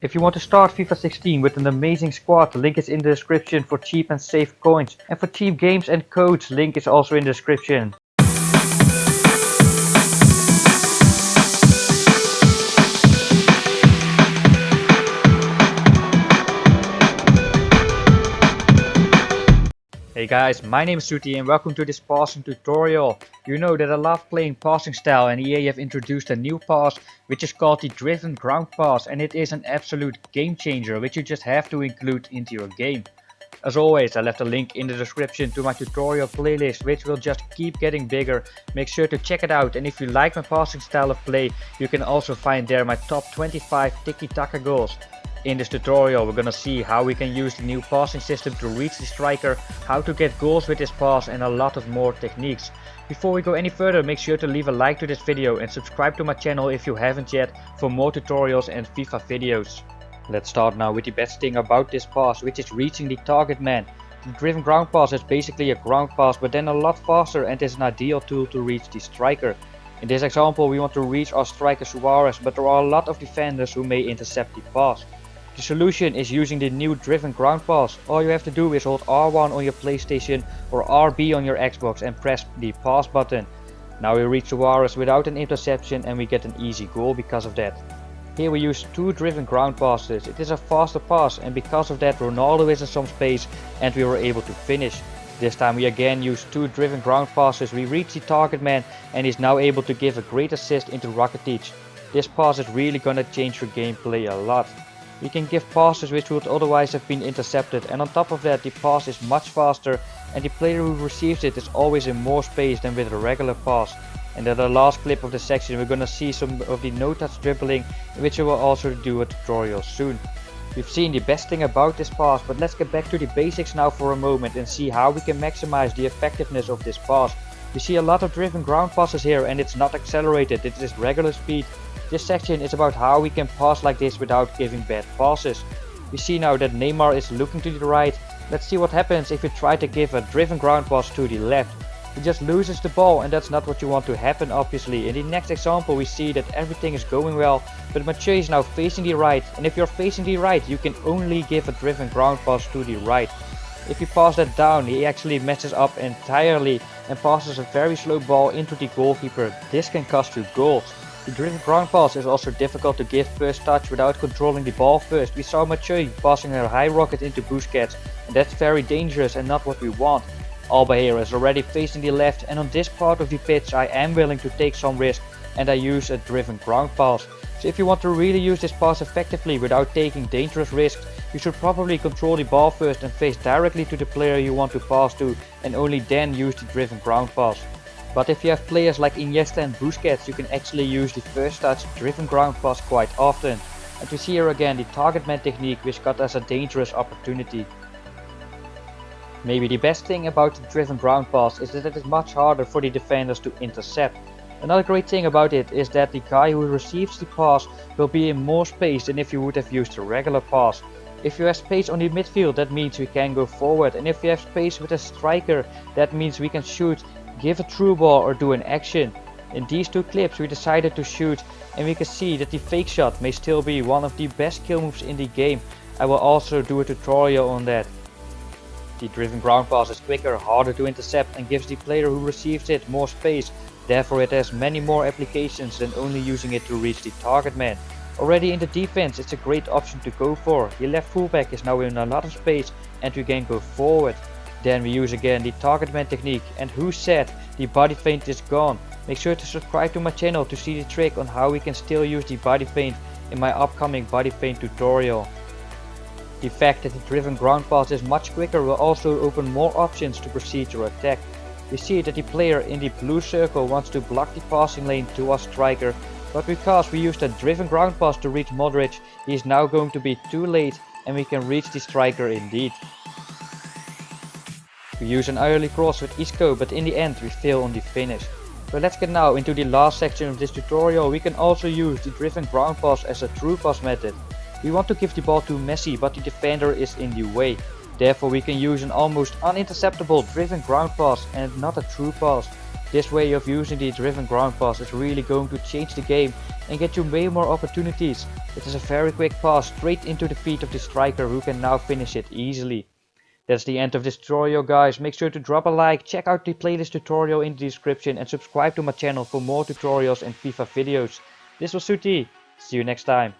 If you want to start FIFA 16 with an amazing squad, the link is in the description for cheap and safe coins. And for cheap games and codes, link is also in the description. Hey guys, my name is SOETIE and welcome to this passing tutorial. You know that I love playing passing style, and EA have introduced a new pass which is called the driven ground pass, and it is an absolute game changer which you just have to include into your game. As always, I left a link in the description to my tutorial playlist which will just keep getting bigger. Make sure to check it out, and if you like my passing style of play, you can also find there my top 25 tiki-taka goals. In this tutorial we're gonna see how we can use the new passing system to reach the striker, how to get goals with this pass, and a lot of more techniques. Before we go any further, make sure to leave a like to this video and subscribe to my channel if you haven't yet for more tutorials and FIFA videos. Let's start now with the best thing about this pass, which is reaching the target man. The driven ground pass is basically a ground pass but then a lot faster, and is an ideal tool to reach the striker. In this example we want to reach our striker Suarez, but there are a lot of defenders who may intercept the pass. The solution is using the new driven ground pass. All you have to do is hold R1 on your PlayStation or RB on your Xbox and press the pass button. Now we reach Suarez without an interception and we get an easy goal because of that. Here we use two driven ground passes. It is a faster pass, and because of that Ronaldo is in some space and we were able to finish. This time we again use two driven ground passes. We reach the target man and he's now able to give a great assist into Rakitic. This pass is really gonna change your gameplay a lot. We can give passes which would otherwise have been intercepted, and on top of that the pass is much faster and the player who receives it is always in more space than with a regular pass. And in the last clip of the section we're gonna see some of the no-touch dribbling, which I will also do a tutorial soon. We've seen the best thing about this pass, but let's get back to the basics now for a moment and see how we can maximize the effectiveness of this pass. We see a lot of driven ground passes here, and it's not accelerated, it is regular speed. This section is about how we can pass like this without giving bad passes. We see now that Neymar is looking to the right. Let's see what happens if you try to give a driven ground pass to the left. He just loses the ball, and that's not what you want to happen obviously. In the next example we see that everything is going well, but Mathieu is now facing the right, and if you're facing the right you can only give a driven ground pass to the right. If you pass that down, he actually messes up entirely and passes a very slow ball into the goalkeeper. This can cost you goals. The driven ground pass is also difficult to give first touch without controlling the ball first. We saw Mathieu passing a high rocket into Busquets, and that's very dangerous and not what we want. Alba here is already facing the left, and on this part of the pitch I am willing to take some risk and I use a driven ground pass. So if you want to really use this pass effectively without taking dangerous risks, you should probably control the ball first and face directly to the player you want to pass to, and only then use the driven ground pass. But if you have players like Iniesta and Busquets, you can actually use the first touch driven ground pass quite often. And we see here again the target man technique, which got us a dangerous opportunity. Maybe the best thing about the driven ground pass is that it is much harder for the defenders to intercept. Another great thing about it is that the guy who receives the pass will be in more space than if you would have used a regular pass. If you have space on the midfield, that means we can go forward, and if you have space with a striker, that means we can shoot, give a through ball or do an action. In these two clips we decided to shoot, and we can see that the fake shot may still be one of the best kill moves in the game. I will also do a tutorial on that. The driven ground pass is quicker, harder to intercept, and gives the player who receives it more space. Therefore it has many more applications than only using it to reach the target man. Already in the defense it's a great option to go for. The left fullback is now in a lot of space and we can go forward. Then we use again the target man technique, and who said the body feint is gone? Make sure to subscribe to my channel to see the trick on how we can still use the body feint in my upcoming body feint tutorial. The fact that the driven ground pass is much quicker will also open more options to proceed your attack. We see that the player in the blue circle wants to block the passing lane to our striker, but because we used a driven ground pass to reach Modric, he is now going to be too late and we can reach the striker indeed. We use an early cross with Isco, but in the end we fail on the finish. But let's get now into the last section of this tutorial. We can also use the driven ground pass as a true pass method. We want to give the ball to Messi, but the defender is in the way. Therefore we can use an almost uninterceptable driven ground pass and not a true pass. This way of using the driven ground pass is really going to change the game and get you way more opportunities. It is a very quick pass straight into the feet of the striker who can now finish it easily. That's the end of this tutorial, guys. Make sure to drop a like, check out the playlist tutorial in the description and subscribe to my channel for more tutorials and FIFA videos. This was SOETIE. See you next time.